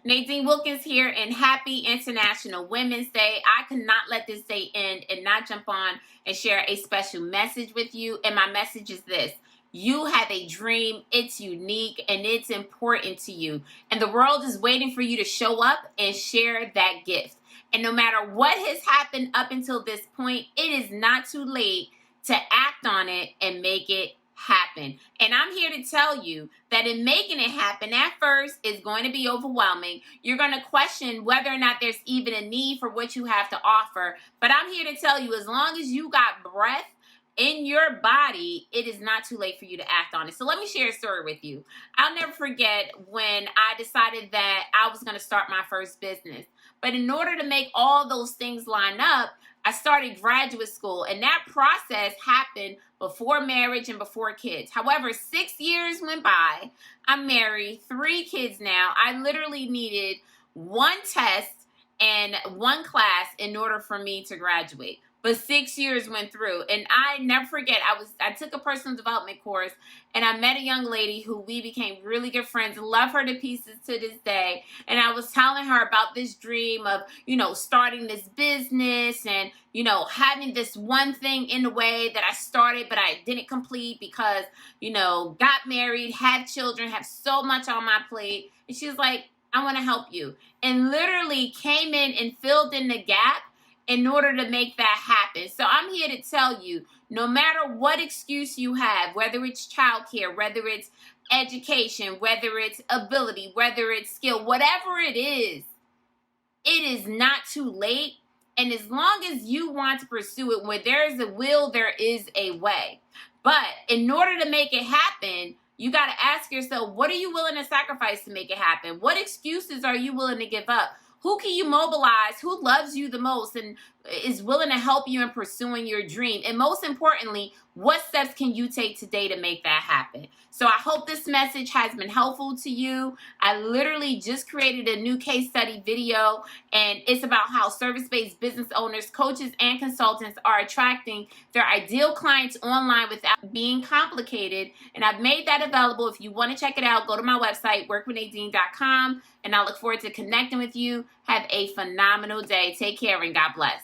Nadine Wilkins here, and happy International Women's Day. I could not let this day end and not jump on and share a special message with you. And my message is this: you have a dream, it's unique, and it's important to you. And the world is waiting for you to show up and share that gift. And no matter what has happened up until this point, it is not too late to act on it and make it happen. And I'm here to tell you that in making it happen, at first is going to be overwhelming. You're going to question whether or not there's even a need for what you have to offer. But I'm here to tell you, as long as you got breath in your body, it is not too late for you to act on it. So let me share a story with you. I'll never forget when I decided that I was going to start my first business. But in order to make all those things line up, I started graduate school, and that process happened before marriage and before kids. However, 6 years went by. I'm married, 3 kids now. I literally needed one test and one class in order for me to graduate. But 6 years went through, and I never forget, I took a personal development course, and I met a young lady who we became really good friends. Love her to pieces to this day. And I was telling her about this dream of, starting this business and, having this one thing in the way that I started, but I didn't complete because, got married, had children, have so much on my plate. And she was like, I want to help you. And literally came in and filled in the gap in order to make that happen. So I'm here to tell you, no matter what excuse you have, whether it's childcare, whether it's education, whether it's ability, whether it's skill, whatever it is not too late. And as long as you want to pursue it, where there is a will, there is a way. But in order to make it happen, you got to ask yourself, what are you willing to sacrifice to make it happen? What excuses are you willing to give up? Who can you mobilize? Who loves you the most and is willing to help you in pursuing your dream? And most importantly, what steps can you take today to make that happen? So I hope this message has been helpful to you. I literally just created a new case study video, and it's about how service-based business owners, coaches, and consultants are attracting their ideal clients online without being complicated. And I've made that available. If you want to check it out, go to my website, workwithnadine.com, and I look forward to connecting with you. Have a phenomenal day. Take care and God bless.